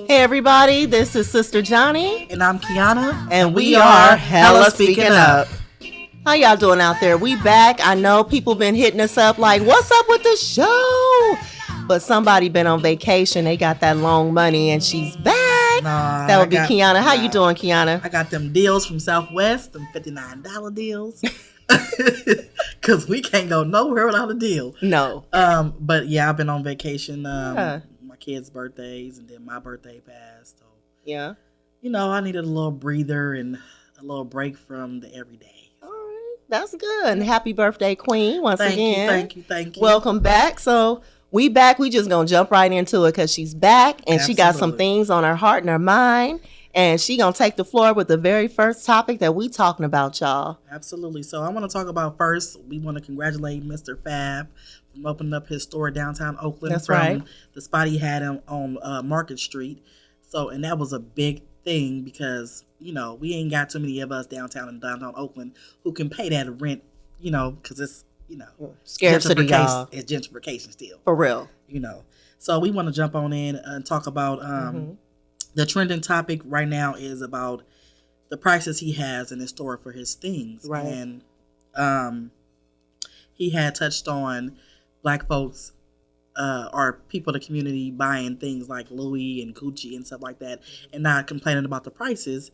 Hey everybody, this is Sister Johnny. And I'm Kiana. And we are Hella Speaking Up. How y'all doing out there? We back. I know people been hitting us up like, what's up with the show? But somebody been on vacation. They got that long money and she's back. That would be Kiana. How you doing, Kiana? I got them deals from Southwest, them $59 deals. Because we can't go nowhere without a deal. No. But yeah, I've been on vacation. My kids' birthdays and then my birthday passed. So, yeah. You know, I needed a little breather and a little break from the everyday. All right. That's good. And happy birthday, Queen, once again. Thank you. Welcome back. So we back. We just going to jump right into it because she's back and She got some things on her heart and her mind. And she going to take the floor with the very first topic that we talking about, y'all. Absolutely. So I want to talk about first, we want to congratulate Mr. Fab from opening up his store downtown Oakland. That's right. The spot he had on Market Street. So, and that was a big thing because, you know, we ain't got too many of us downtown in downtown Oakland who can pay that rent, you know, because it's, you know, scarcity, y'all. It's gentrification still. For real. You know. So we want to jump on in and talk about the trending topic right now is about the prices he has in his store for his things. Right. And he had touched on Black folks or people in the community buying things like Louis and Gucci and stuff like that and not complaining about the prices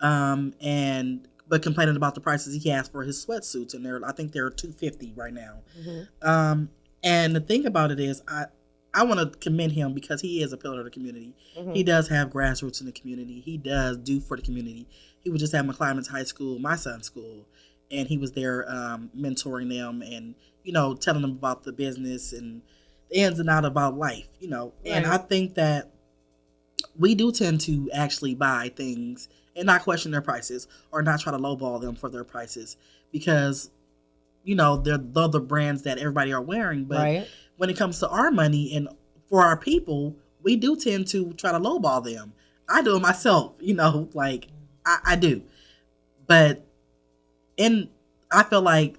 but complaining about the prices he has for his sweatsuits. And I think they're $250 right now. And the thing about it is I want to commend him because he is a pillar of the community. He does have grassroots in the community. He does do for the community. He was just at McClymonds High School, my son's school, and he was there mentoring them and, you know, telling them about the business and the ins and outs about life, you know. Right. And I think that we do tend to actually buy things and not question their prices or not try to lowball them for their prices because, you know, they're the brands that everybody are wearing. But when it comes to our money and for our people, we do tend to try to lowball them. I do it myself, you know, like I do. But I feel like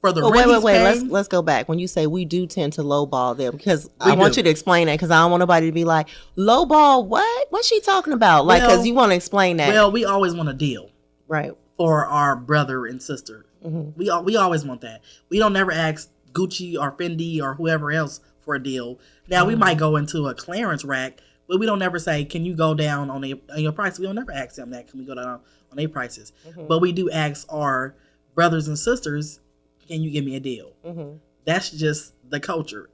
for the wait. Let's go back. When you say we do tend to lowball them, because I want you to explain that because I don't want nobody to be like, lowball what? What's she talking about? Like, because you want to explain that. Well, we always want a deal. Right. For our brother and sister. We always want that. We don't never ask Gucci or Fendi or whoever else for a deal. Now we might go into a clearance rack, but we don't never say, "Can you go down on your price?" We don't never ask them that. Can we go down on their prices? But we do ask our brothers and sisters, "Can you give me a deal?" That's just the culture.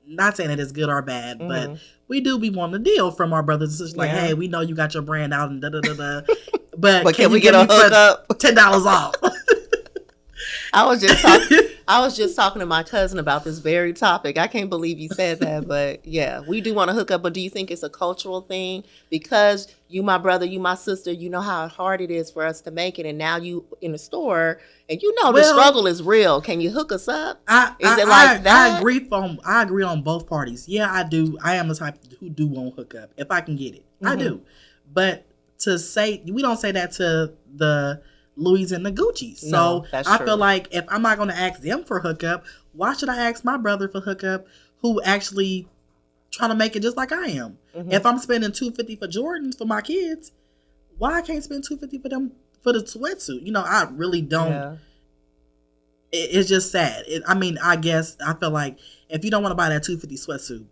Not saying that it's good or bad, but we do be wanting a deal from our brothers and sisters. Like, hey, we know you got your brand out and da da da da. But can we get a hookup? $10 off. I was just talking to my cousin about this very topic. I can't believe you said that, but yeah, we do want to hook up. But do you think it's a cultural thing? Because you, my brother, you, my sister, you know how hard it is for us to make it, and now you in the store, and you know the struggle is real. Can you hook us up? Is it like that? I agree on both parties. Yeah, I do. I am the type who do want hook up if I can get it. I do, but to say we don't say that to the Louis and the Gucci. So I feel like if I'm not going to ask them for hookup, why should I ask my brother for hookup who actually trying to make it just like I am? If I'm spending $250 for Jordans for my kids, why I can't spend $250 for them for the sweatsuit? You know, I really don't. Yeah. It's just sad. I guess I feel like if you don't want to buy that $250 sweatsuit,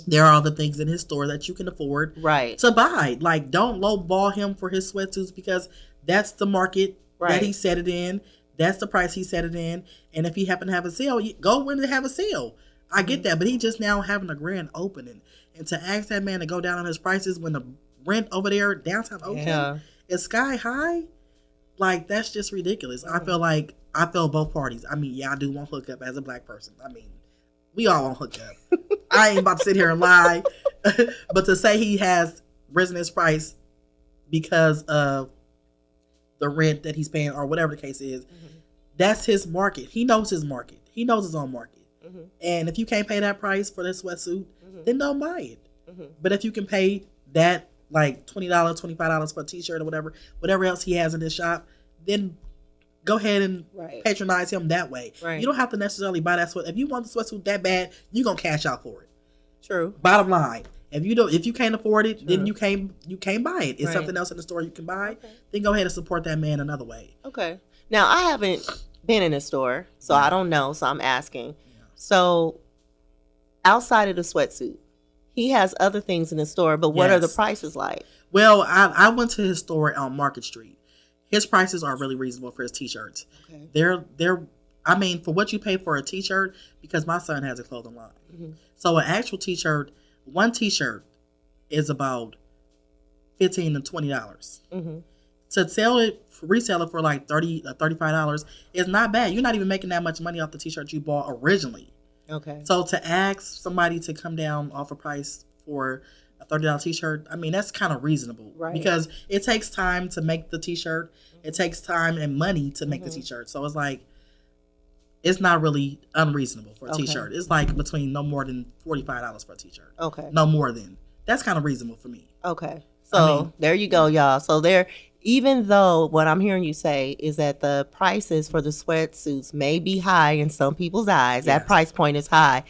there are other things in his store that you can afford to buy. Like, don't lowball him for his sweatsuits because that's the market that he set it in. That's the price he set it in. And if he happen to have a sale, go when they have a sale. I get that. But he just now having a grand opening. And to ask that man to go down on his prices when the rent over there downtown Oakland is sky high, like, that's just ridiculous. I feel both parties. I mean, yeah, I do want hookup as a Black person. I mean, we all want hookup. I ain't about to sit here and lie. But to say he has risen his price because of the rent that he's paying or whatever the case is, that's his market. He knows his market. He knows his own market. And if you can't pay that price for this sweatsuit, then don't buy it. But if you can pay that, like $20, $25 for a t-shirt or whatever else he has in his shop, then go ahead and patronize him that way. You don't have to necessarily buy that sweat. If you want the sweatsuit that bad, you're going to cash out for it. True. Bottom line. If you can't afford it, then you can't buy it. It's Right. something else in the store you can buy. Then go ahead and support that man another way. Okay. Now, I haven't been in a store, so I don't know. So I'm asking. So outside of the sweatsuit, he has other things in the store, but what are the Yes. prices like? Well, I went to his store on Market Street. His prices are really reasonable for his t-shirts. Okay. They're I mean, for what you pay for a t-shirt, because my son has a clothing line. Mm-hmm. So an actual t-shirt, one t-shirt is about $15 to $20. Mm-hmm. To resell it for like $30 $35 is not bad. You're not even making that much money off the t-shirt you bought originally. Okay. So to ask somebody to come down off a price for a $30 t-shirt, I mean, that's kind of reasonable. Right. Because it takes time to make the t-shirt. It takes time and money to make the t-shirt. So it's like, it's not really unreasonable for a t-shirt. It's like between no more than $45 for a t-shirt. Okay. No more than. That's kind of reasonable for me. Okay. So there you go, y'all. So even though what I'm hearing you say is that the prices for the sweatsuits may be high in some people's eyes, that price point is high,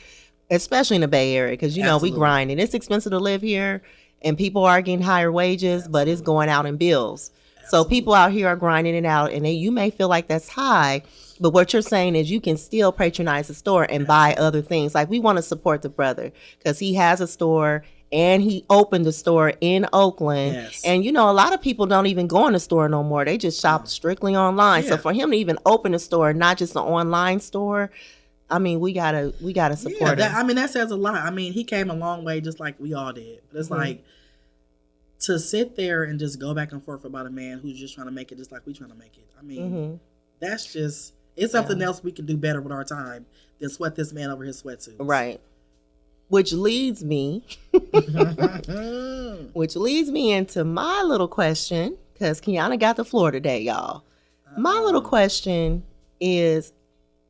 especially in the Bay Area, because, you know, we grind and it's expensive to live here and people are getting higher wages, but it's going out in bills. So people out here are grinding it out and you may feel like that's high, but what you're saying is you can still patronize the store and buy other things. Like, we want to support the brother because he has a store and he opened a store in Oakland. Yes. And, you know, a lot of people don't even go in the store no more. They just shop strictly online. So for him to even open a store, not just an online store, I mean, we gotta support him. I mean, that says a lot. I mean, he came a long way just like we all did. But it's like, to sit there and just go back and forth about a man who's just trying to make it just like we trying to make it. I mean, that's just, it's something else we can do better with our time than sweat this man over his sweatsuits. Right. Which leads me into my little question, because Kiana got the floor today, y'all. My little question is,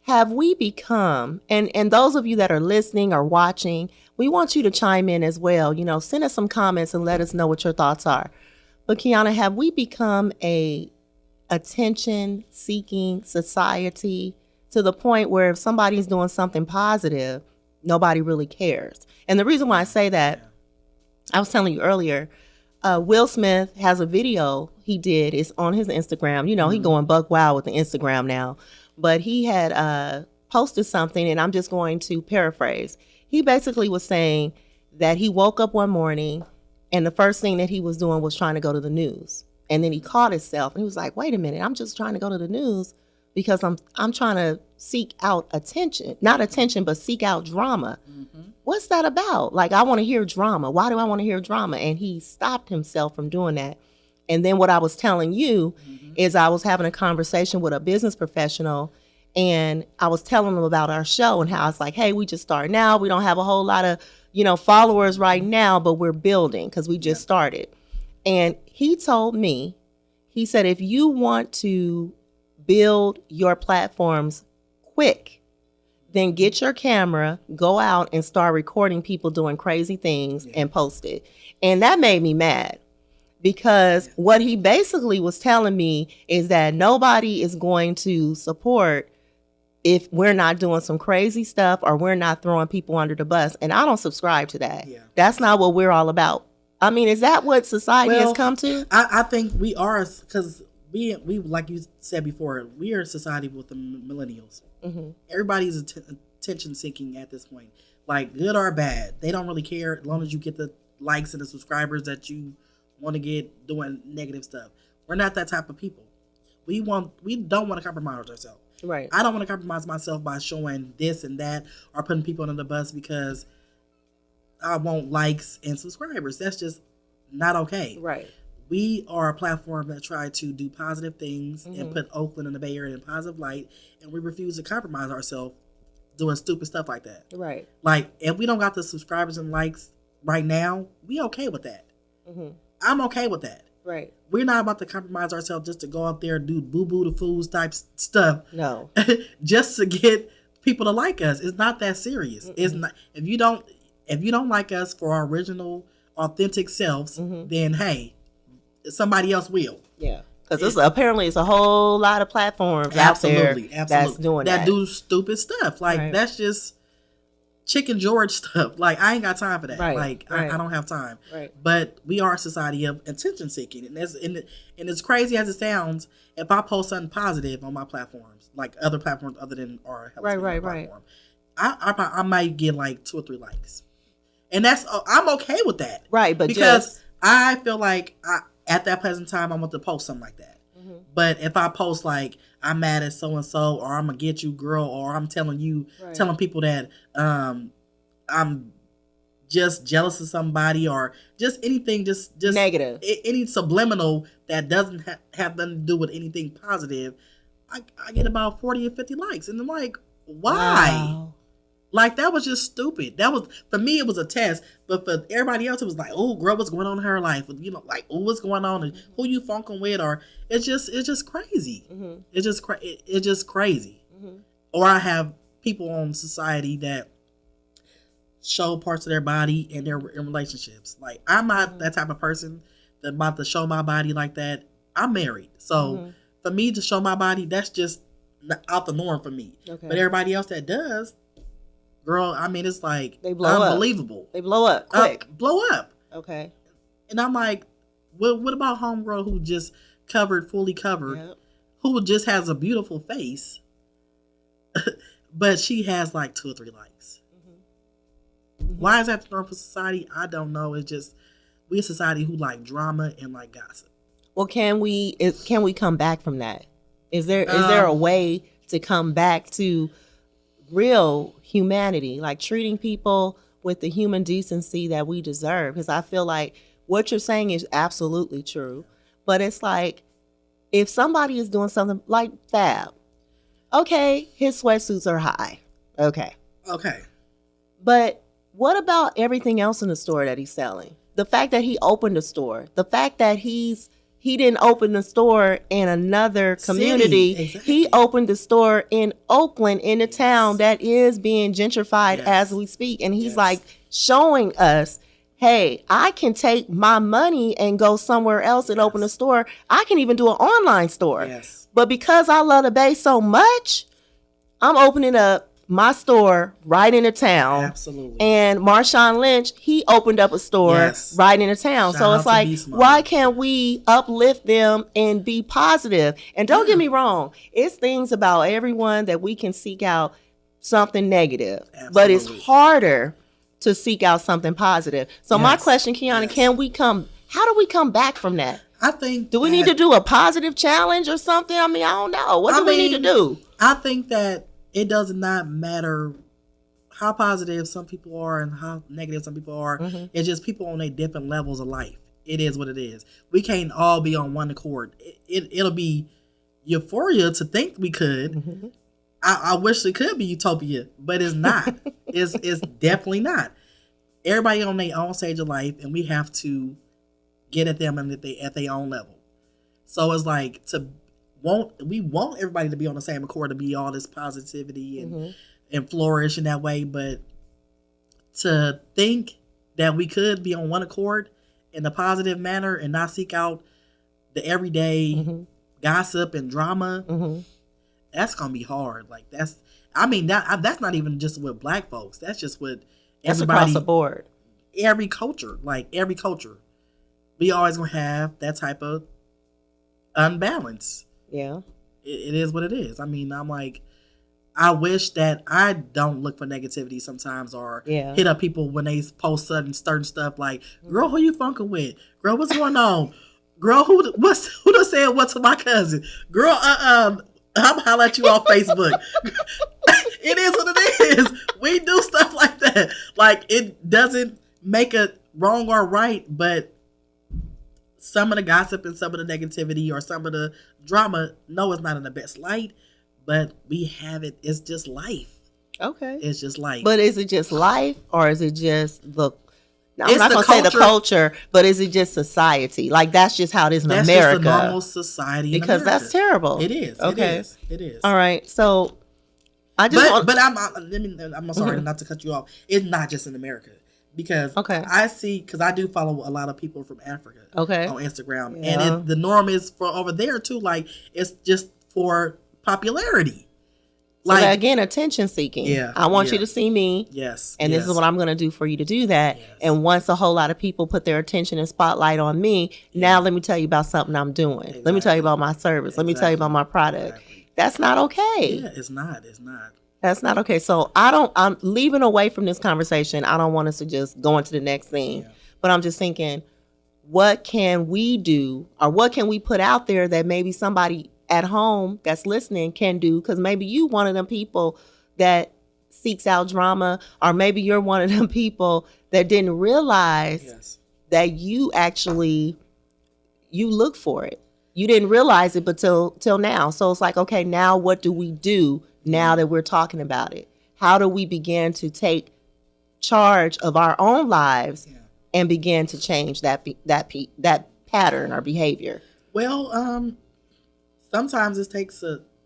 have we become, and those of you that are listening or watching, we want you to chime in as well. You know, send us some comments and let us know what your thoughts are. But Kiana, have we become a attention-seeking society to the point where if somebody's doing something positive, nobody really cares? And the reason why I say that, I was telling you earlier, Will Smith has a video he did. It's on his Instagram. You know, he going buck wild with the Instagram now. But he had posted something, and I'm just going to paraphrase. He basically was saying that he woke up one morning, and the first thing that he was doing was trying to go to the news. And then he caught himself, and he was like, wait a minute, I'm just trying to go to the news because I'm trying to seek out attention. Not attention, but seek out drama. What's that about? Like, I want to hear drama. Why do I want to hear drama? And he stopped himself from doing that. And then what I was telling you is I was having a conversation with a business professional, and I was telling them about our show and how it's like, hey, we just started now. We don't have a whole lot of, you know, followers right now, but we're building because we just started. And he told me, he said, if you want to build your platforms quick, then get your camera, go out and start recording people doing crazy things and post it. And that made me mad. Because what he basically was telling me is that nobody is going to support if we're not doing some crazy stuff or we're not throwing people under the bus. And I don't subscribe to that. Yeah. That's not what we're all about. I mean, is that what society has come to? I think we are, because we like you said before, we are a society with the millennials. Everybody's attention seeking at this point. Like, good or bad, they don't really care as long as you get the likes and the subscribers that you want to get doing negative stuff. We're not that type of people. We don't want to compromise ourselves. Right. I don't want to compromise myself by showing this and that or putting people under the bus because I want likes and subscribers. That's just not okay. Right. We are a platform that try to do positive things and put Oakland and the Bay Area in positive light, and we refuse to compromise ourselves doing stupid stuff like that. Right. Like, if we don't got the subscribers and likes right now, we okay with that. I'm okay with that. Right. We're not about to compromise ourselves just to go out there and do boo-boo the fools type stuff. No. Just to get people to like us. It's not that serious. It's not. If you don't like us for our original, authentic selves, then hey, somebody else will. Yeah. Because apparently it's a whole lot of platforms out there that's doing that. That do stupid stuff. Like, that's just Chicken George stuff. Like, I ain't got time for that. Right, Like, right. I don't have time. Right. But we are a society of attention seeking, and as crazy as it sounds, if I post something positive on my platforms, like other platforms other than our Hello Speaker Right. platform, I might get like 2 or 3 likes, and I'm okay with that. Right, but because I feel like at that present time I want to post something like that. Mm-hmm. But if I post like I'm mad at so and so, or I'm gonna get you, girl, or I'm telling people that I'm just jealous of somebody, or just anything, just negative, any subliminal that doesn't have nothing to do with anything positive, I get about 40 or 50 likes, and I'm like, why? Wow. Like, that was just stupid. That was, for me, it was a test. But for everybody else, it was like, oh, girl, what's going on in her life? You know, like, oh, what's going on? And who you funking with? Or it's just crazy. Mm-hmm. It's just crazy. Mm-hmm. Or I have people on society that show parts of their body and they're in relationships. Like, I'm not that type of person that about to show my body like that. I'm married. So for me to show my body, that's just out the norm for me. Okay. But everybody else that does, girl, I mean, it's like they blow unbelievable. They blow up quick. Blow up. Okay. And I'm like, what about homegirl who just fully covered, who just has a beautiful face, but she has like 2 or 3 likes? Mm-hmm. Why is that the norm for society? I don't know. It's just we're a society who like drama and like gossip. Well, can we come back from that? Is there a way to come back to real humanity, like treating people with the human decency that we deserve? Because I feel like what you're saying is absolutely true, but it's like if somebody is doing something like Fab, okay, his sweatsuits are high, okay, but what about everything else in the store that he's selling? The fact that he opened a store, the fact that he didn't open the store in another community. Exactly. He opened the store in Oakland, in a town that is being gentrified as we speak. And he's like showing us, hey, I can take my money and go somewhere else and open a store. I can even do an online store. Yes. But because I love the Bay so much, I'm opening up my store right in the town. Absolutely. And Marshawn Lynch, he opened up a store right in the town. So it's like, why can't we uplift them and be positive? And don't get me wrong, it's things about everyone that we can seek out something negative. Absolutely. But it's harder to seek out something positive. So my question, Kiana, how do we come back from that? I think, do we need to do a positive challenge or something? I mean, I don't know. What do we need to do? I think that it does not matter how positive some people are and how negative some people are. Mm-hmm. It's just people on their different levels of life. It is what it is. We can't all be on one accord. It'll be euphoria to think we could. Mm-hmm. I wish it could be utopia, but it's not. It's definitely not. Everybody on their own stage of life, and we have to get at them and at their own level. So it's like we want everybody to be on the same accord, to be all this positivity and flourish in that way, but to think that we could be on one accord in a positive manner and not seek out the everyday gossip and drama, that's gonna be hard. Like that's not even just with Black folks. That's just with everybody across the board. Every culture, we always gonna have that type of unbalance. Yeah. It is what it is. I mean, I'm like, I wish that I don't look for negativity sometimes or hit up people when they post certain stuff like, girl, who you funking with? Girl, what's going on? Girl, who done said what to my cousin? Girl, I'm gonna holler at you on Facebook. It is what it is. We do stuff like that. Like, it doesn't make it wrong or right, but some of the gossip and some of the negativity or some of the drama, no, it's not in the best light, but we have it. It's just life. Okay. It's just life. But is it just life or is it just I'm not going to say the culture, but is it just society? Like, that's just how it is in America. That's just the normal society in because America. That's terrible. It is. Okay. It is. All right. So I just I'm sorry not to cut you off. It's not just in America. Because I do follow a lot of people from Africa on Instagram. Yeah. And the norm is for over there too, like, it's just for popularity. So that, again, attention seeking. Yeah. I want you to see me. Yes. And this is what I'm going to do for you to do that. Yes. And once a whole lot of people put their attention and spotlight on me, now let me tell you about something I'm doing. Exactly. Let me tell you about my service. Let me tell you about my product. Exactly. That's not okay. Yeah, it's not. It's not. That's not okay. So I'm leaving away from this conversation. I don't want us to just go into the next thing. Yeah. But I'm just thinking, what can we do, or what can we put out there that maybe somebody at home that's listening can do? Because maybe you one of them people that seeks out drama, or maybe you're one of them people that didn't realize that you actually, you look for it. You didn't realize it but till now. So it's like, okay, now what do we do now that we're talking about it? How do we begin to take charge of our own lives and begin to change that pattern or behavior? Well, sometimes it takes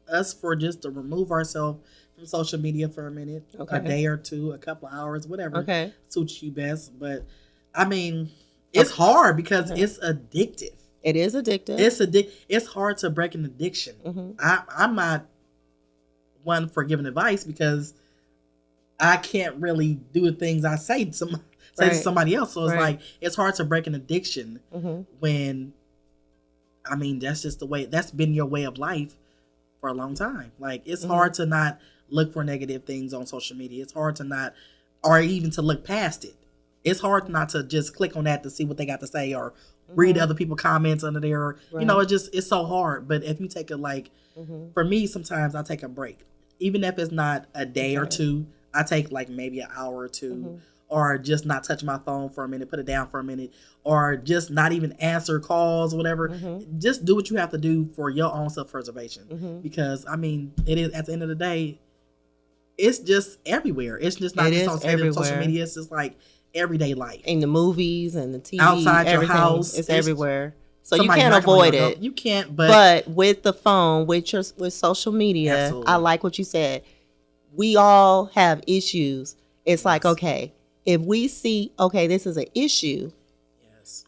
us for just to remove ourselves from social media for a minute, a day or two, a couple of hours, whatever suits you best. But I mean, it's hard because it's addictive. It is addictive. It's hard to break an addiction. Mm-hmm. I'm not one for giving advice because I can't really do the things I say to somebody else. So it's like, it's hard to break an addiction when, I mean, that's just the way, that's been your way of life for a long time. Like, it's hard to not look for negative things on social media. It's hard to not, or even to look past it. It's hard not to just click on that to see what they got to say or read other people's comments under there. You know, it's so hard. But if you take for me, sometimes I take a break. Even if it's not a day or two, I take like maybe an hour or two, or just not touch my phone for a minute, put it down for a minute, or just not even answer calls or whatever. Just do what you have to do for your own self-preservation. Because, I mean, it is, at the end of the day, it's just everywhere. It's just not just on social media. It's just like everyday life. In the movies and the TV. Outside your house. It's everywhere. So you can't avoid it. You can't, but with the phone, with social media, absolutely. I like what you said. We all have issues. It's like, okay, if we see, okay, this is an issue.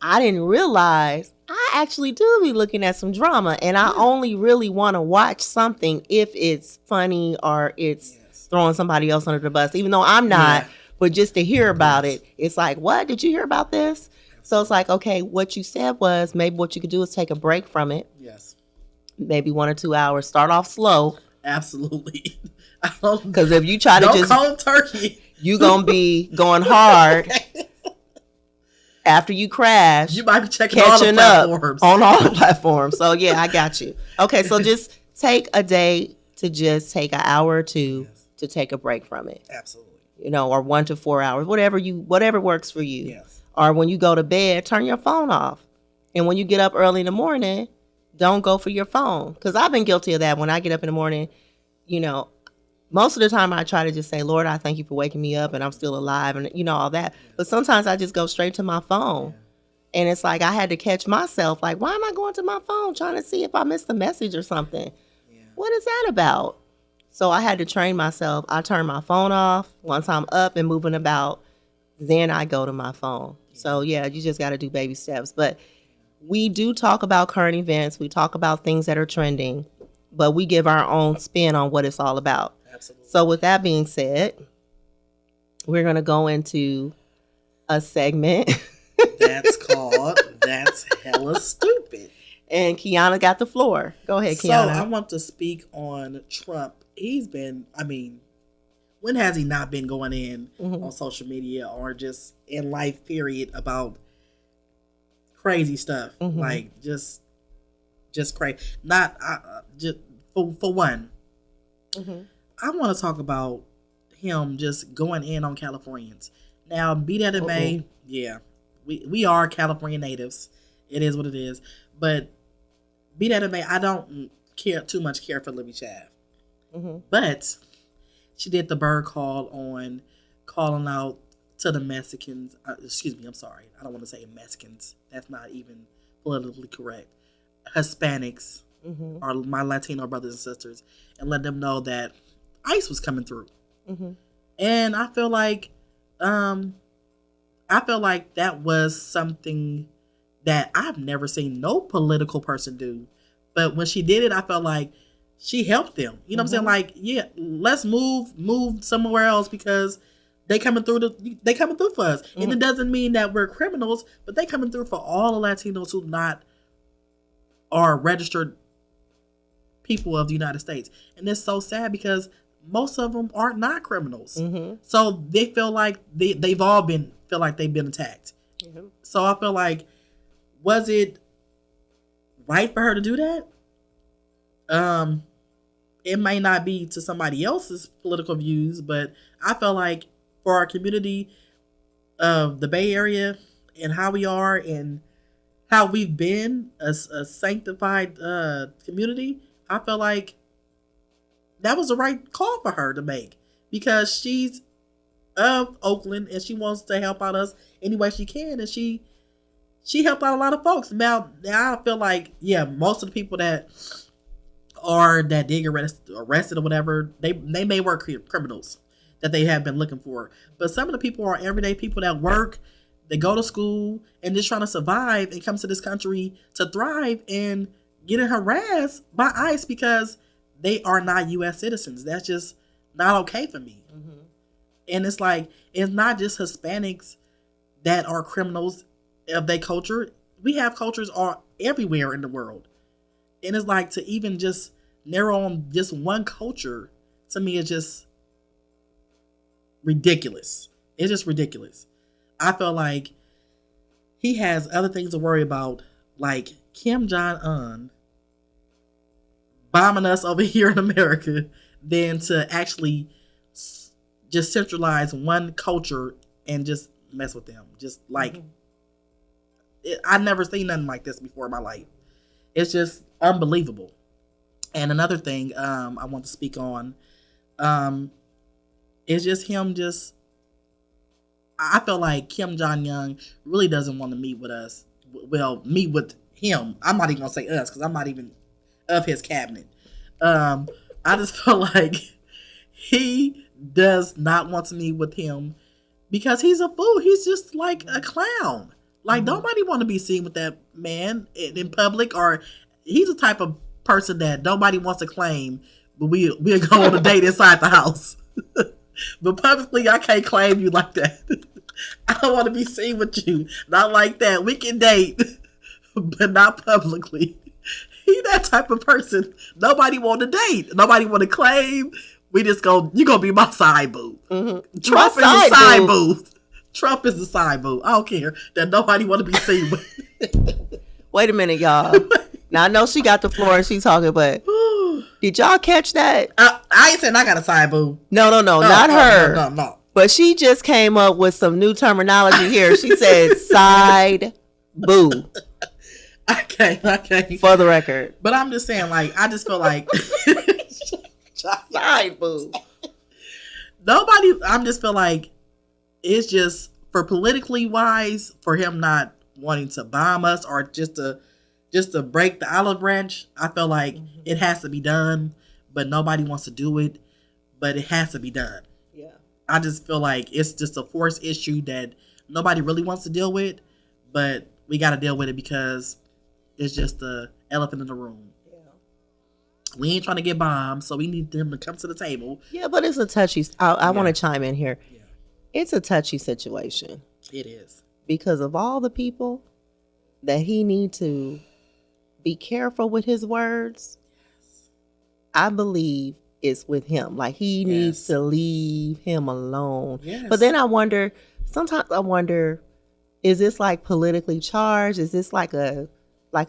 I didn't realize I actually do be looking at some drama, and I only really want to watch something if it's funny or it's throwing somebody else under the bus, even though I'm not. But just to hear about it, it's like, what? Did you hear about this? So it's like, okay, what you said was maybe what you could do is take a break from it. Maybe 1 or 2 hours. Start off slow. Absolutely. Because if you try to just cold turkey, you gonna be going hard. After you crash, you might be catching all the platforms. Up on all the platforms. So yeah, I got you. Okay, so just take a day to just take an hour or two to take a break from it. Absolutely. You know, or 1 to 4 hours, whatever works for you. Or when you go to bed, turn your phone off. And when you get up early in the morning, don't go for your phone. Because I've been guilty of that. When I get up in the morning, you know, most of the time I try to just say, Lord, I thank you for waking me up and I'm still alive and, you know, all that. But sometimes I just go straight to my phone. And it's like I had to catch myself. Like, why am I going to my phone trying to see if I missed a message or something? What is that about? So I had to train myself. I turn my phone off once I'm up and moving about. Then I go to my phone. So, yeah, you just got to do baby steps. But we do talk about current events. We talk about things that are trending. But we give our own spin on what it's all about. Absolutely. So with that being said, we're going to go into a segment. That's called That's Hella Stupid. And Kiana got the floor. Go ahead, Kiana. So I want to speak on Trump. He's been, I mean, when has he not been going in on social media or just in life, period, about crazy stuff? Like, just crazy. Not, just for one, I want to talk about him just going in on Californians. Now, be that it may, we are California natives. It is what it is. But be that it may, I don't care for Libby Chav. But she did the bird call on calling out to the Mexicans. Excuse me, I'm sorry. I don't want to say Mexicans. That's not even politically correct. Hispanics or my Latino brothers and sisters, and let them know that ICE was coming through. And I feel like that was something that I've never seen no political person do. But when she did it, I felt like she helped them. You know what I'm saying? Like, yeah, let's move somewhere else because they coming through for us. And it doesn't mean that we're criminals, but they coming through for all the Latinos who are registered people of the United States. And it's so sad because most of them are not criminals. So they feel like they've all feel like they've been attacked. So I feel like, was it right for her to do that? It may not be to somebody else's political views, but I feel like for our community of the Bay Area and how we are and how we've been a sanctified community, I feel like that was the right call for her to make because she's of Oakland and she wants to help out us any way she can, and she helped out a lot of folks. Now I feel like, yeah, most of the people that did get arrested or whatever, they may work criminals that they have been looking for, but some of the people are everyday people that work, they go to school and just trying to survive and come to this country to thrive, and getting harassed by ICE because they are not U.S. citizens. That's just not okay for me. And it's like, it's not just Hispanics that are criminals of their culture. We have cultures all everywhere in the world. And it's like, to even just narrow on just one culture, to me, is just ridiculous. It's just ridiculous. I feel like he has other things to worry about, like Kim Jong-un bombing us over here in America, than to actually just centralize one culture and just mess with them. Just like, I've never seen nothing like this before in my life. It's just unbelievable. And another thing I want to speak on is just him I feel like Kim Jong-un really doesn't want to meet with us. Well, meet with him. I'm not even going to say us because I'm not even of his cabinet. I just feel like he does not want to meet with him because he's a fool. He's just like a clown. Like, nobody want to be seen with that man in public, or he's the type of person that nobody wants to claim, but we'll go on a date inside the house. But publicly, I can't claim you like that. I don't want to be seen with you. Not like that. We can date, but not publicly. He that type of person. Nobody want to date. Nobody want to claim. We just go, you going to be my side boo. Trump is the side boo. Trump is the side boo. I don't care that nobody want to be seen with. Wait a minute, y'all. Now, I know she got the floor and she's talking, but did y'all catch that? I ain't saying I got a side boo. No, not her. No. But she just came up with some new terminology here. She said side boo. Okay. For the record. But I'm just saying, like, I just feel like side boo. I just feel like it's just, for politically wise, for him not wanting to bomb us or just to break the olive branch, I feel like it has to be done, but nobody wants to do it, but it has to be done. Yeah. I just feel like it's just a forced issue that nobody really wants to deal with, but we got to deal with it because it's just the elephant in the room. Yeah. We ain't trying to get bombed, so we need them to come to the table. Yeah, but it's a touchy, I want to chime in here. Yeah. It's a touchy situation. It is. Because of all the people that he need to be careful with his words, yes, I believe it's with him. Like, he needs to leave him alone. Yes. But then sometimes I wonder, is this like politically charged? Is this like a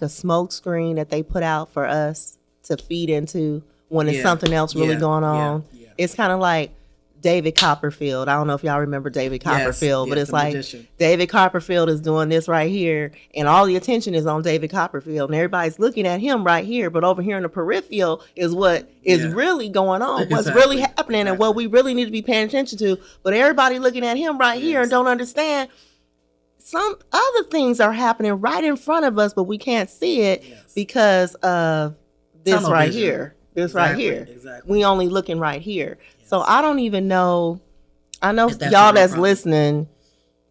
smoke screen that they put out for us to feed into when it's something else really going on? Yeah. It's kind of like David Copperfield. I don't know if y'all remember David Copperfield, but it's like magician. David Copperfield is doing this right here, and all the attention is on David Copperfield, and everybody's looking at him right here, but over here in the peripheral is what is really going on, what's really happening, and what we really need to be paying attention to. But everybody looking at him right here and don't understand some other things are happening right in front of us, but we can't see it because of this right here. This right here. Exactly. We only looking right here. Yes. So I don't even know. I know y'all that's listening,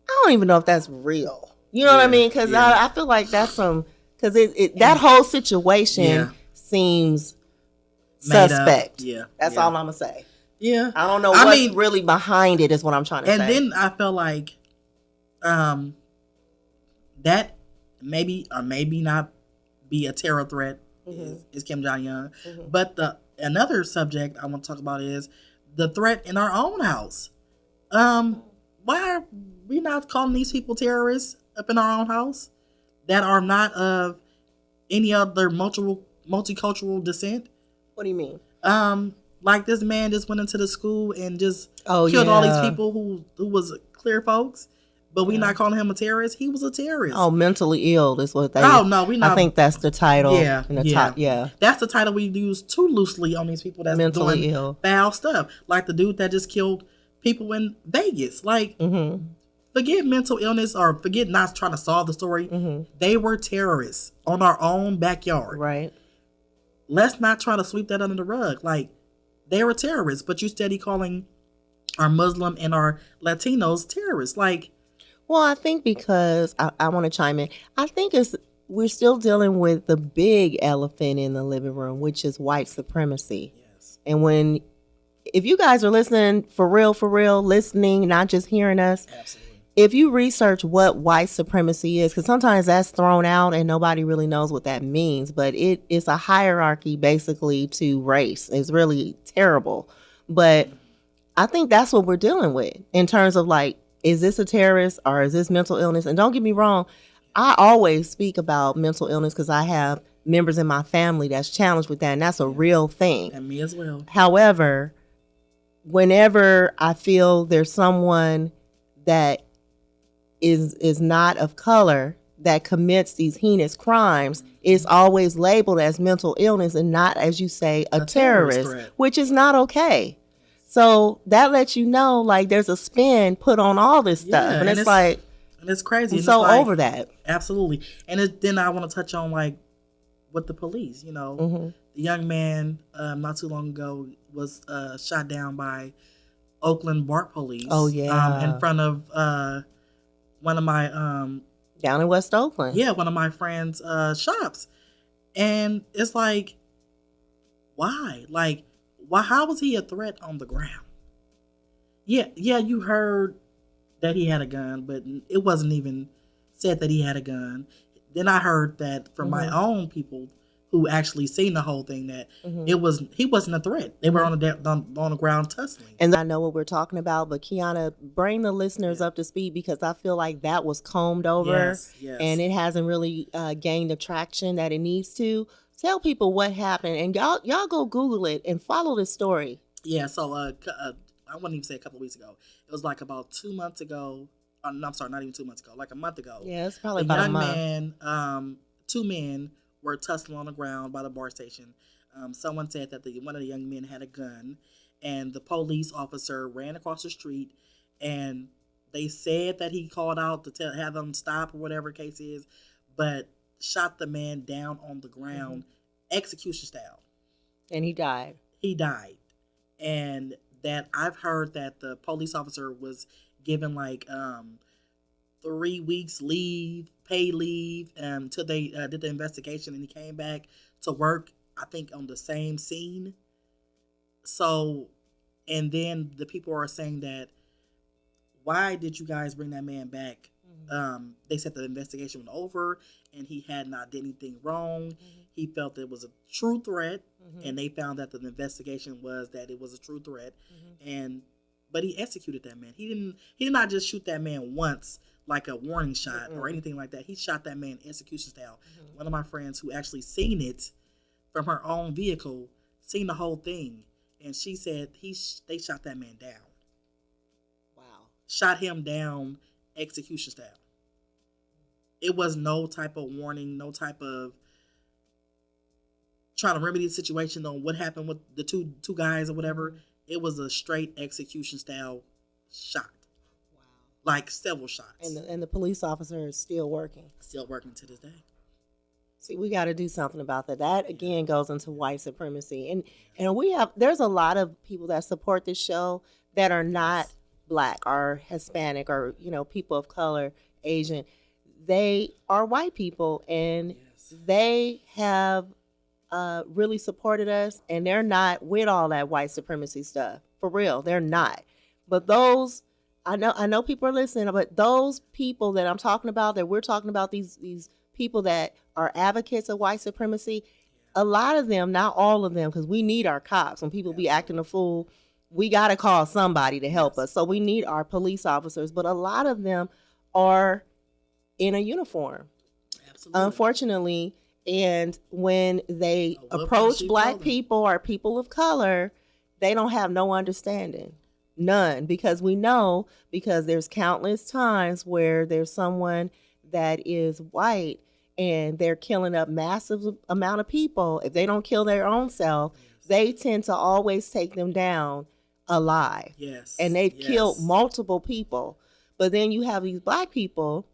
I don't even know if that's real. You know what I mean? Because I feel like that's because that whole situation seems suspect. Yeah, That's all I'm gonna say. Yeah, I don't know what's really behind it. Is what I'm trying to say. And then I felt like, that maybe or maybe not be a terror threat is Kim Jong Un. But another subject I want to talk about is the threat in our own house. Why are we not calling these people terrorists up in our own house that are not of any other multicultural descent? What do you mean? Like this man just went into the school and just killed all these people who was clear folks. But we not calling him a terrorist. He was a terrorist. Oh, mentally ill is what they. Oh no, we not. I think that's the title. Yeah, yeah. That's the title we use too loosely on these people that's mentally doing ill, foul stuff. Like the dude that just killed people in Vegas. Like, forget mental illness or forget not trying to solve the story. They were terrorists on our own backyard. Right. Let's not try to sweep that under the rug. Like, they were terrorists, but you steady calling our Muslim and our Latinos terrorists. Like. Well, I think because I want to chime in. I think we're still dealing with the big elephant in the living room, which is white supremacy. Yes. And if you guys are listening for real, listening, not just hearing us. Absolutely. If you research what white supremacy is, because sometimes that's thrown out and nobody really knows what that means, but it's a hierarchy basically to race. It's really terrible. But I think that's what we're dealing with in terms of like, is this a terrorist or is this mental illness? And don't get me wrong, I always speak about mental illness because I have members in my family that's challenged with that, and that's a real thing. And me as well. However, whenever I feel there's someone that is not of color that commits these heinous crimes, it's always labeled as mental illness and not, as you say, a terrorist, which is not okay. So that lets you know, like, there's a spin put on all this stuff. Yeah, and it's like, and it's crazy. I'm so like, over that. Absolutely. And then I want to touch on, like, with the police, you know, the young man not too long ago was shot down by Oakland BART police. Oh, yeah. In front of one of my... down in West Oakland. Yeah, one of my friends' shops. And it's like, why? Like, how was he a threat on the ground? Yeah, you heard that he had a gun, but it wasn't even said that he had a gun. Then I heard that from my own people who actually seen the whole thing that he wasn't a threat. They were on the ground tussling. And I know what we're talking about, but Kiana, bring the listeners up to speed because I feel like that was combed over and it hasn't really gained the traction that it needs to. Tell people what happened, and y'all go Google it and follow this story. Yeah, so I wouldn't even say a couple of weeks ago. It was like about 2 months ago. I'm sorry, not even 2 months ago. Like a month ago. Yeah, it's probably about a month. Two men were tussling on the ground by the BART station. Someone said that one of the young men had a gun, and the police officer ran across the street, and they said that he called out to have them stop or whatever the case is, but shot the man down on the ground, execution style. And he died. And that I've heard that the police officer was given like 3 weeks leave, paid leave, until they did the investigation, and he came back to work, I think, on the same scene. So, and then the people are saying that, why did you guys bring that man back? They said the investigation went over and he had not did anything wrong. He felt it was a true threat, and they found that the investigation was that it was a true threat. But he executed that man. He did not just shoot that man once like a warning shot or anything like that. He shot that man execution style. One of my friends who actually seen it from her own vehicle, seen the whole thing, and she said they shot that man down. Wow. Shot him down execution style. It was no type of warning, no type of trying to remedy the situation on what happened with the two guys or whatever. It was a straight execution style shot. Wow. Like several shots. And the police officer is still working. Still working to this day. See, we got to do something about that. That again goes into white supremacy. And there's a lot of people that support this show that are not Black or Hispanic or, people of color, Asian. They are white people, and they have really supported us, and they're not with all that white supremacy stuff. For real, they're not. But those, I know people are listening, but those people that I'm talking about, that we're talking about, these people that are advocates of white supremacy, a lot of them, not all of them, because we need our cops. When people be acting a fool, we got to call somebody to help us. So we need our police officers, but a lot of them are in a uniform. Absolutely. Unfortunately, and when they approach black people or people of color, they don't have no understanding. None. Because we know, because there's countless times where there's someone that is white and they're killing a massive amount of people. If they don't kill their own self, they tend to always take them down alive. Yes. And they've killed multiple people. But then you have these black people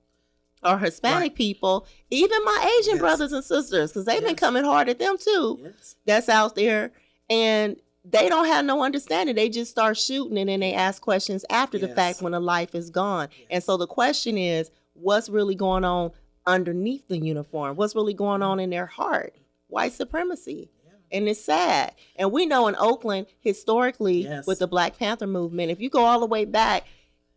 or Hispanic people, even my Asian brothers and sisters, because they've been coming hard at them too. That's out there. And they don't have no understanding. They just start shooting, and then they ask questions after the fact when a life is gone. And so the question is, what's really going on underneath the uniform? What's really going on in their heart? White supremacy. And it's sad. And we know in Oakland, historically, with the Black Panther movement, if you go all the way back,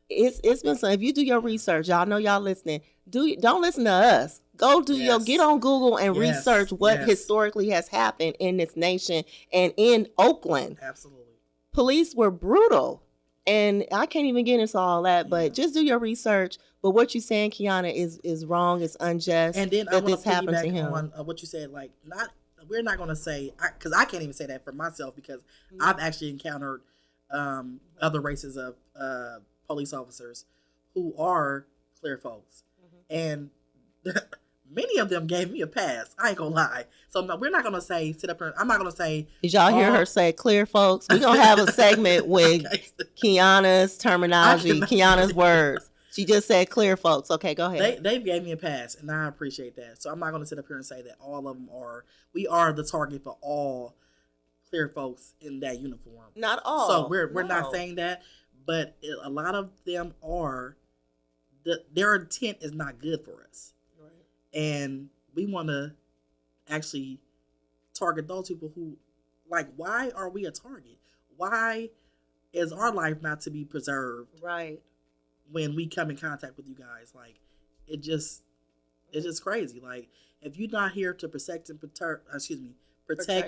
it's been so. If you do your research, y'all know y'all listening. Don't listen to us. Go do get on Google and research what historically has happened in this nation and in Oakland. Absolutely. Police were brutal. And I can't even get into all that, but just do your research. But what you're saying, Kiana, is wrong. It's unjust. And then that this happened to him. On what you said, like, we're not going to say, because I can't even say that for myself, because I've actually encountered other races of police officers who are clear folks. And many of them gave me a pass. I ain't gonna lie. So no, we're not gonna say sit up here. I'm not gonna say. Did y'all hear her say clear folks? We're gonna have a segment with Kiana's terminology, Kiana's words. She just said clear folks. Okay, go ahead. They gave me a pass, and I appreciate that. So I'm not gonna sit up here and say that all of them are. We are the target for all clear folks in that uniform. Not all. So we're not saying that, but a lot of them are. Their intent is not good for us. Right. And we want to actually target those people who, like, why are we a target? Why is our life not to be preserved? Right. When we come in contact with you guys, like, it's just crazy. Like, if you're not here to protect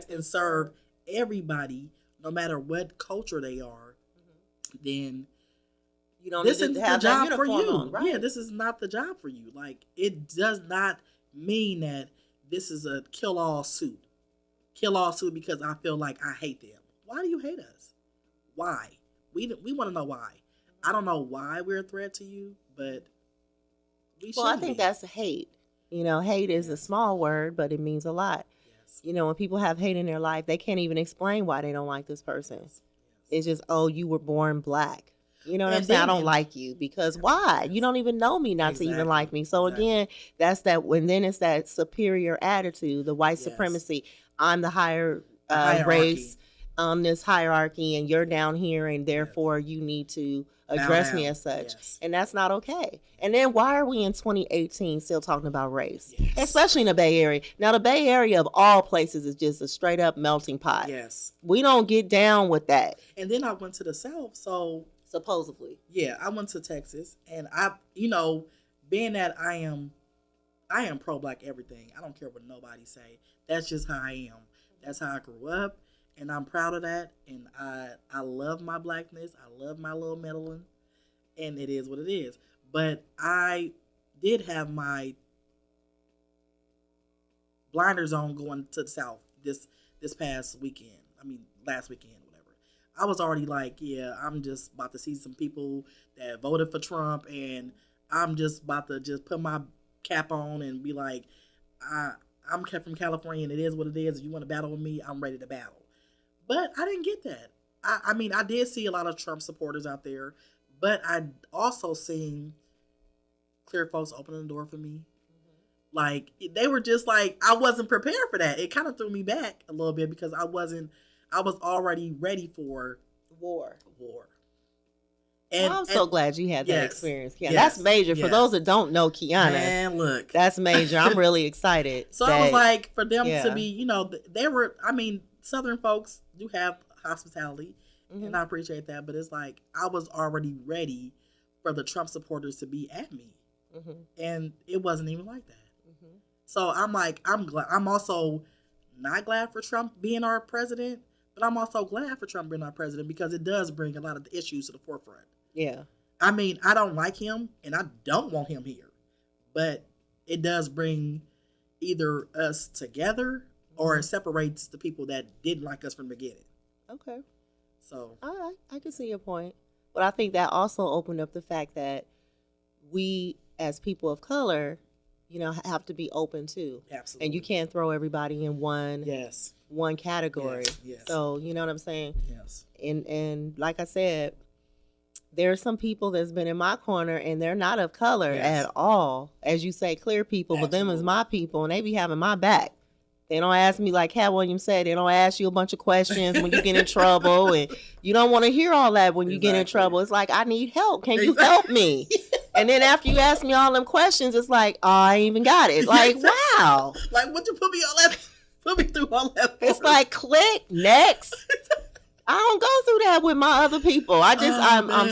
and serve everybody, no matter what culture they are, then you don't this isn't the job for you. On, right? Yeah, this is not the job for you. Like, it does not mean that this is a kill-all suit. Kill-all suit because I feel like I hate them. Why do you hate us? Why? We want to know why. I don't know why we're a threat to you, but we should. Well, I think that's hate. You know, hate is a small word, but it means a lot. Yes. You know, when people have hate in their life, they can't even explain why they don't like this person. Yes. It's just, oh, you were born black. You know what I'm saying? I don't like you because why? You don't even know me not to even like me. So again, that's that. When then it's that superior attitude, the white supremacy. I'm the higher race on this hierarchy, and you're down here, and therefore you need to address me as such. Yes. And that's not okay. And then why are we in 2018 still talking about race, especially in the Bay Area? Now, the Bay Area of all places is just a straight up melting pot. Yes, we don't get down with that. And then I went to the South, so. Supposedly. Yeah, I went to Texas, and being that I am pro-black everything. I don't care what nobody say. That's just how I am. That's how I grew up, and I'm proud of that. And I love my blackness. I love my little melanin, and it is what it is. But I did have my blinders on going to the South this past weekend. I mean, last weekend. I was already like, yeah, I'm just about to see some people that voted for Trump, and I'm just about to just put my cap on and be like, I'm from California, and it is what it is. If you want to battle with me, I'm ready to battle. But I didn't get that. I mean, I did see a lot of Trump supporters out there, but I also seen clear folks opening the door for me. Like, they were just like, I wasn't prepared for that. It kind of threw me back a little bit because I was already ready for war. And I'm so glad you had that yes, experience. Yeah, yes, that's major. For yes. those that don't know Kiana, man, look, that's major. I'm really excited. So I was like, for them yeah. to be, you know, they were. I mean, Southern folks do have hospitality, and I appreciate that. But it's like I was already ready for the Trump supporters to be at me, and it wasn't even like that. So I'm like, I'm glad. I'm also not glad for Trump being our president, but I'm also glad for Trump being our president because it does bring a lot of the issues to the forefront. Yeah. I mean, I don't like him, and I don't want him here, but it does bring either us together or it separates the people that didn't like us from the beginning. Okay. So I can see your point. But I think that also opened up the fact that we as people of color, you know, have to be open too. absolutely. And you can't throw everybody in one category. Yes. So, you know what I'm saying? Yes. And like I said, there are some people that's been in my corner and they're not of color at all. As you say, clear people, but them is my people and they be having my back. They don't ask me, like Cat Williams said, they don't ask you a bunch of questions when you get in trouble, and you don't want to hear all that when you get in trouble. It's like, I need help. Can you help me? And then after you ask me all them questions, it's like, oh, I ain't even got it. Like, wow. Like, what you put me through all that for? It's like, click, next. I don't go through that with my other people. I'm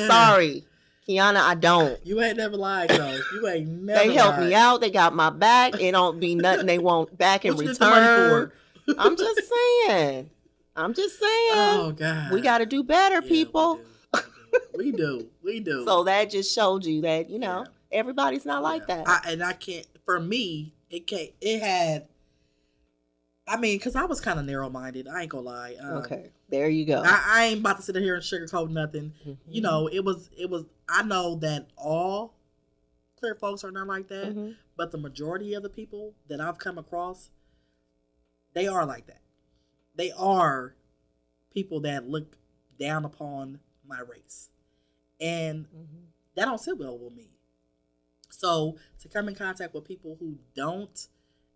sorry. Kiana, I don't. You ain't never lied, though. You ain't never They help lied. me out. They got my back. It don't be nothing they want back in return. I'm just saying. Oh, God. We got to do better, people. We do. So that just showed you that, you know, everybody's not like that. I can't, for me, it had, I mean, because I was kind of narrow-minded. I ain't gonna lie. Okay, there you go. I ain't about to sit here and sugarcoat nothing. You know, it was, I know that all clear folks are not like that, but the majority of the people that I've come across, they are like that. They are people that look down upon my race. And that don't sit well with me. So to come in contact with people who don't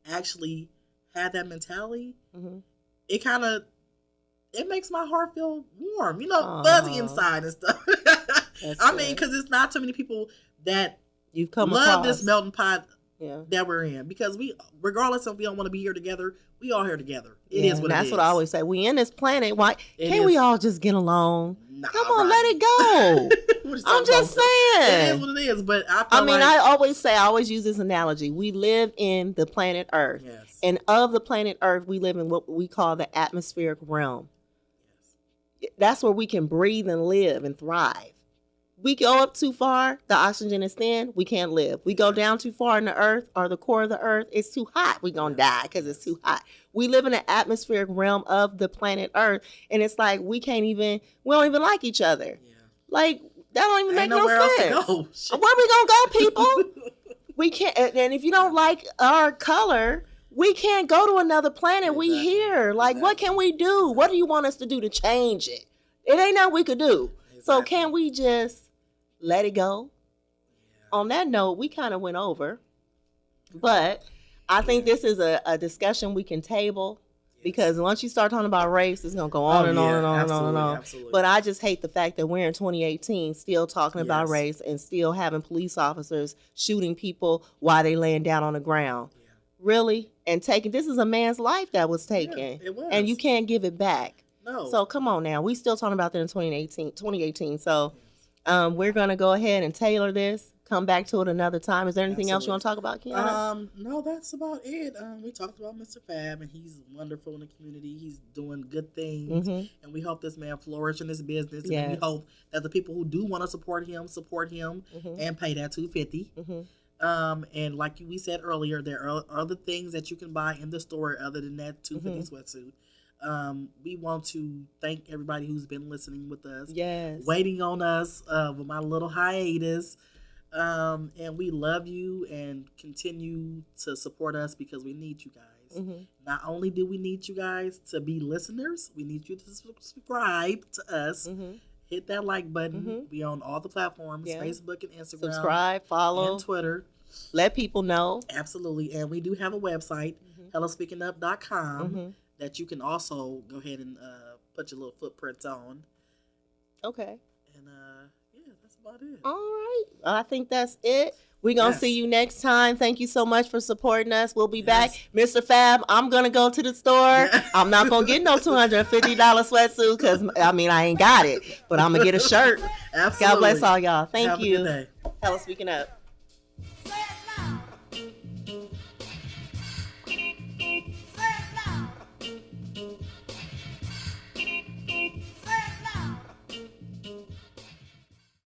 actually have that mentality, it kind of, it makes my heart feel warm, you know, fuzzy inside and stuff. I mean, because it's not too many people that you've come love across this melting pot that we're in, because we, regardless if we don't want to be here together, we all here together. It is what it is. That's what I always say. We in this planet. Why can't we all just get along? Come on, let it go. I'm just saying. It is what it is. But I always use this analogy. We live in the planet Earth. Yes. And of the planet Earth, we live in what we call the atmospheric realm. Yes. That's where we can breathe and live and thrive. We go up too far, the oxygen is thin, we can't live. We go down too far in the earth or the core of the earth, it's too hot. We're going to die because it's too hot. We live in the atmospheric realm of the planet Earth. And it's like we don't even like each other. Yeah. Like, that don't even make no sense. Else to go. Where we going to go, people? We can't. And if you don't like our color, we can't go to another planet. Exactly. We here. Like, what can we do? What do you want us to do to change it? It ain't nothing we could do. Exactly. So can we just let it go? On that note, we kind of went over, but I think this is a discussion we can table, because once you start talking about race, it's going to go on and on and on and on and on. Absolutely. But I just hate the fact that we're in 2018 still talking about race and still having police officers shooting people while they laying down on the ground. Yeah. Really? And this is a man's life that was taken. Yeah, it was. And you can't give it back. No. So come on now. We still talking about that in 2018. So we're going to go ahead and tailor this, come back to it another time. Is there anything else you want to talk about, Kiana? No, that's about it. We talked about Mr. Fab, and he's wonderful in the community. He's doing good things, and we hope this man flourish in his business. Yes. And we hope that the people who do want to support him, and pay that $250. And like we said earlier, there are other things that you can buy in the store other than that $250 sweatsuit. We want to thank everybody who's been listening with us, waiting on us with my little hiatus, and we love you and continue to support us because we need you guys. Not only do we need you guys to be listeners, we need you to subscribe to us. Hit that like button. We on all the platforms, Facebook and Instagram. Subscribe, follow, and Twitter. Let people know. Absolutely. And we do have a website, HellaSpeakingUp.com. That you can also go ahead and put your little footprints on. Okay. And that's about it. All right. I think that's it. We're going to see you next time. Thank you so much for supporting us. We'll be back. Mr. Fab, I'm going to go to the store. I'm not going to get no $250 sweatsuit because, I ain't got it. But I'm going to get a shirt. Absolutely. God bless all y'all. Thank Have you. a good day. Hella speaking up.